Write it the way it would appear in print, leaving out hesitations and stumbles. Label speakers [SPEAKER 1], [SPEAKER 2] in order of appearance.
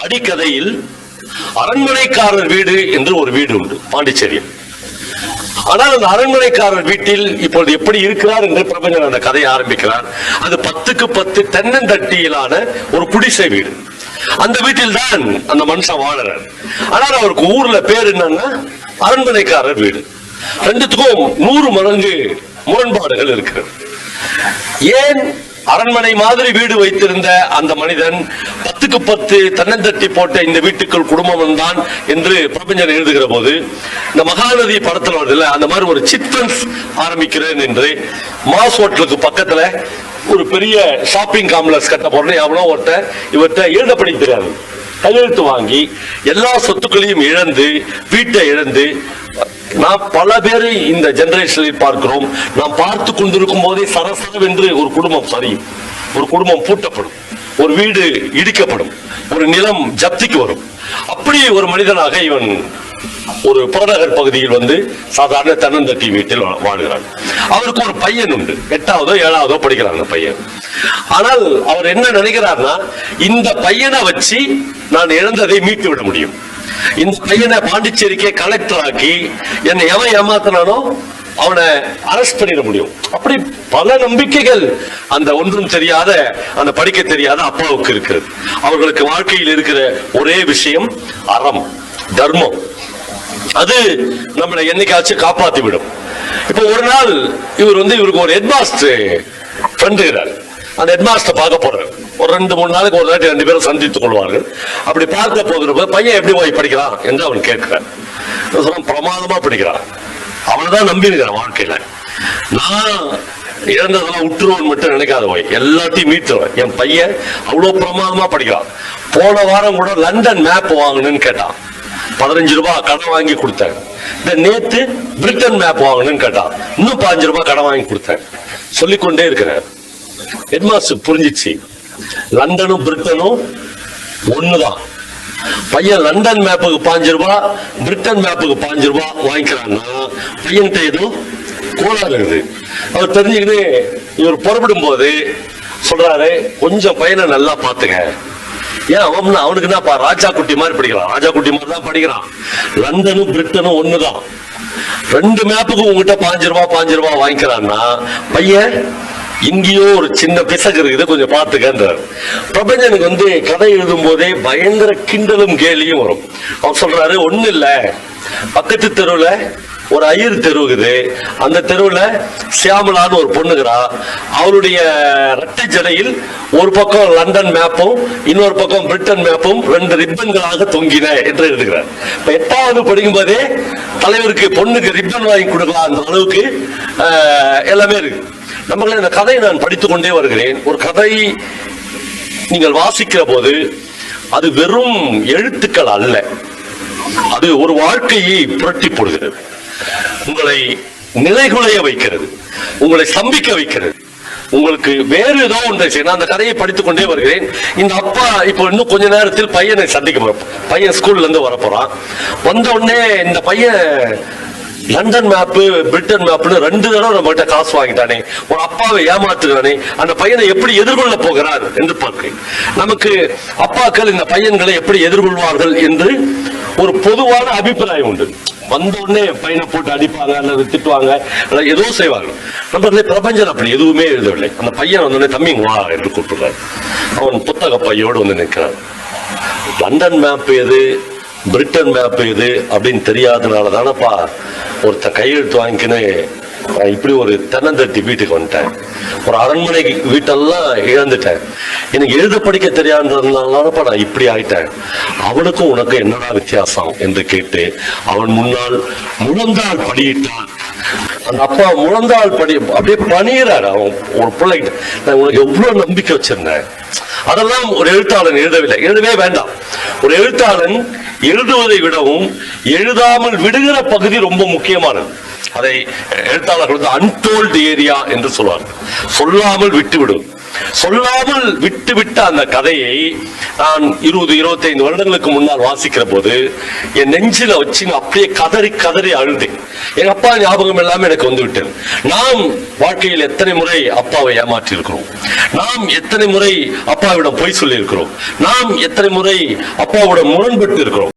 [SPEAKER 1] அடிக்கதையில் அரண்மனைக்காரர் வீடு என்று ஒரு வீடு உண்டு பாண்டிச்சேரியில். ஆனால் அந்த அரண்மனைக்காரர் வீட்டில் இப்பொழுது எப்படி இருக்கிறார் என்று பிரபஞ்சன் அந்த கதையை ஆரம்பிக்கிறார். அது 10க்கு 10 தென்னந்தட்டியிலான ஒரு குடிசை வீடு. அந்த வீட்டில் தான் அந்த மனுஷன் வாழறார். ஆனால் அவருக்கு ஊர்ல பேர் என்னன்னா அரண்மனைக்காரர் வீடு. ரெண்டுத்துக்கும் 100 மடங்கு முரண்பாடுகள் இருக்கிறது. ஏன் அரண்மனை மாதிரி வீடு வைத்திருந்த அந்த மனிதன் 10க்கு 10 தென்னந்தட்டி போட்ட இந்த வீட்டுக்குள் குடும்பம் தான் என்று பிரபஞ்சன் எழுதுகிற போது, இந்த மகாநதி படத்தில் வருது அந்த மாதிரி ஒரு சிட்ஃபண்ட்ஸ் ஆரம்பிக்கிறேன் என்று மாஸ் ஹோட்டலுக்கு பக்கத்துல ஒரு பெரிய ஷாப்பிங் காம்ப்ளெக்ஸ் கட்ட போறேன் எவ்வளோ ஒருத்தர் இவர்கிட்ட எழுத படிக்க தெரியாது, கையெழுத்து வாங்கி எல்லா சொத்துக்களையும் இழந்து வீட்டை இழந்து நாம் பல பேரை இந்த ஜெனரேஷனில் பார்க்கிறோம். நாம் பார்த்து கொண்டிருக்கும் போதே சரசரவென்று ஒரு குடும்பம் சரியும், ஒரு குடும்பம் பூட்டப்படும், ஒரு வீடு இடிக்கப்படும், ஒரு நிலம் ஜப்திக்கு வரும். அப்படி ஒரு மனிதனாக இவன் ஒரு புறநகர் பகுதியில் வந்து சாதாரண தென்னந்தட்டி வீட்டில் வாழ்கிறான். அவருக்கு ஒரு பையன் உண்டு, 8ஆவதோ 7ஆவதோ படிக்கிறாங்க பையன். ஆனால் அவர் என்ன நினைக்கிறார்னா, இந்த பையனை வச்சு நான் இழந்ததை மீட்டு விட முடியும், இந்த பையனை பாண்டிச்சேரிக்கே கலெக்டர் ஆக்கி என்னை எவன் ஏமாத்தினானோ அவனை அரெஸ்ட் பண்ணிட முடியும். அப்படி பல நம்பிக்கைகள் அந்த ஒன்றும் தெரியாத அந்த படிக்க தெரியாத அப்பாவுக்கு இருக்கிறது. அவர்களுக்கு வாழ்க்கையில் இருக்கிற ஒரே விஷயம் அறம், தர்மம். அது நம்மளை என்னைக்காச்சும் காப்பாத்தி விடும். இப்ப ஒரு நாள் இவருக்கு ஒரு ஹெட்மாஸ்டர் ஃப்ரெண்ட் இருக்கிறார். அந்த ஹெட்மாஸ்டர் பார்க்க போறாரு. ஒரு 2-3 நாளைக்கு ஒரு நாட்டி 2 பேரும் சந்தித்துக் கொள்வார்கள். அப்படி பார்க்க போகிற பையன் எப்படி போய் படிக்கிறான் என்று அவன் கேட்கிறான். பிரமாதமா படிக்கிறான். அவனைதான் நம்பி இருக்கிறான் வாழ்க்கையில. நான் இழந்ததெல்லாம் விட்டுருவன் மட்டும் நினைக்காத போய் எல்லாத்தையும் மீட்டுருவேன். என் பையன் அவ்வளவு பிரமாதமா படிக்கிறான். போன வாரம் கூட லண்டன் மேப் வாங்கணும்னு கேட்டான். 15 ரூபாய் கடன் வாங்கி கொடுத்தேன். இந்த நேத்து பிரிட்டன் மேப் வாங்கணும்னு கேட்டான். இன்னும் 15 ரூபாய் கடன் வாங்கி கொடுத்தேன். சொல்லிக்கொண்டே இருக்கிறேன். ஹெட்மாஸ்டர் புரிஞ்சிச்சு, லண்டனும் பிரிட்டனும் ஒண்ணுதான். பையன் லண்டன் மேப்புக்கு 15 ரூபாய், பிரிட்டன் மேப்புக்கு 15 ரூபாய் வாங்கிக்கிறான்னா பையன்கிட்ட எதுவும் கோளாறு இருக்குது. அவர் தெரிஞ்சுக்கிட்டு இவர் புறப்படும் போது சொல்றாரு, கொஞ்சம் பையனை நல்லா பாத்துங்க. ஏன் அவனுக்கு என்னப்பா ராஜா குட்டி மாதிரி படிக்கிறான், ராஜா குட்டி மாதிரி தான் படிக்கிறான். லண்டனும் பிரிட்டனும் ஒண்ணுதான். 2 மேப்புக்கு உங்ககிட்ட 15 ரூபாய் வாங்கிக்கிறான்னா பையன் இங்கேயோ ஒரு சின்ன பிசகு இருக்குது, கொஞ்சம் பார்த்துக்கன்றார். பிரபஞ்சனுக்கு கதை எழுதும் போதே பயங்கர கிண்டலும் கேலியும் வரும். அவர் சொல்றாரு, ஒண்ணு இல்ல, பக்கத்து தெருவுல ஒரு ஐயர் தெருவுக்குது. அந்த தெருவுல சியாமலான்னு ஒரு பொண்ணுகிறா. அவருடைய இரட்டை ஜடையில் ஒரு பக்கம் லண்டன் மேப்பும் இன்னொரு பக்கம் பிரிட்டன் மேப்பும் 2 ரிப்பன்களாக தொங்கின என்று எழுதுகிறார். இப்ப 8வது படிக்கும் போதே தலைவருக்கு பொண்ணுக்கு ரிப்பன் வாங்கி கொடுக்கலாம் அந்த அளவுக்கு எல்லாமே இருக்கு. நம்மள இந்த கதையை நான் படித்துக் கொண்டே வருகிறேன். ஒரு கதை நீங்கள் வாசிக்கிற போது அது வெறும் எழுத்துக்கள் அல்ல, அது ஒரு வாழ்க்கையை புரட்டி போடுகிறது, உங்களை நிலைகுலைய வைக்கிறது, உங்களை ஸ்தம்பிக்க வைக்கிறது, உங்களுக்கு வேறு ஏதோ ஒன்றை செய்யணும். அந்த கதையை படித்துக் கொண்டே வருகிறேன். இந்த அப்பா இப்போ இன்னும் கொஞ்ச நேரத்தில் பையனை சந்திக்க போறோம். பையன் ஸ்கூல்ல இருந்து வரப்போறான். வந்த உடனே இந்த பையன் லண்டன் மேப்பு பிரிட்டன் மேப்னு 2 தடவை நம்ம கிட்ட காசு வாங்கிட்டானே, ஒரு அப்பாவை ஏமாத்துறானே, அந்த பையனை எப்படி எதிர்கொள்ள போகிறார் என்று பார்க்கிறேன். நமக்கு அப்பாக்கள் இந்த பையன்களை எப்படி எதிர்கொள்வார்கள் என்று ஒரு பொதுவான அபிப்பிராயம் உண்டு. வந்த உடனே பையனை போட்டு அடிப்பாங்க அல்லது திட்டுவாங்க அல்லது ஏதோ செய்வாங்க. நம்ம பிரபஞ்சன் அப்படி எதுவுமே எழுதவில்லை. அந்த பையன் வந்தோடனே தம்பி வா என்று கூப்பிடுறாரு. அவன் புத்தக பையோடு வந்து நிற்கிறான். லண்டன் மேப் எது பிரிட்டன் மேப் எது அப்படின்னு தெரியாதனால தானப்பா ஒருத்த கையெழுத்து வாங்கிக்கின்னு இப்படி ஒரு தென்னந்தட்டி வீட்டுக்கு வந்துட்டேன். ஒரு அரண்மனை வீட்டெல்லாம் இழந்துட்டேன். எனக்கு எழுத படிக்க தெரியாததுனாலப்பா நான் இப்படி ஆயிட்டேன். அவனுக்கும் உனக்கு என்னடா வித்தியாசம் என்று கேட்டு அவன் முன்னால் முழந்தாள் படியிட்டான். அந்த அப்பா முழந்தாள் படி அப்படியே பணியிறாரு. அவன் ஒரு பிள்ளைகிட்ட நான் உனக்கு எவ்வளவு நம்பிக்கை வச்சிருந்தேன். அதெல்லாம் ஒரு எழுத்தாளன் எழுதவில்லை, எழுதவே வேண்டாம். ஒரு எழுத்தாளன் எழுதுவதை விடவும் எழுதாமல் விடுகிற பகுதி ரொம்ப முக்கியமானது. அதை எழுத்தாளர்கள் அன்டோல்டு ஏரியா என்று சொல்வார்கள். சொல்லாமல் விட்டுவிடும். சொல்லாமல் விட்டு அந்த கதையை நான் 20-25 வருடங்களுக்கு முன்னால் வாசிக்கிற போது என் நெஞ்சில வச்சு அப்படியே கதறி அழுதேன். எங்க அப்பா ஞாபகம் எல்லாமே எனக்கு வந்து விட்டது. நாம் வாழ்க்கையில் எத்தனை முறை அப்பாவை ஏமாற்றி இருக்கிறோம், நாம் எத்தனை முறை அப்பாவிடம் பொய் சொல்லி இருக்கிறோம், நாம் எத்தனை முறை அப்பாவிடம் முரண்பட்டு இருக்கிறோம்.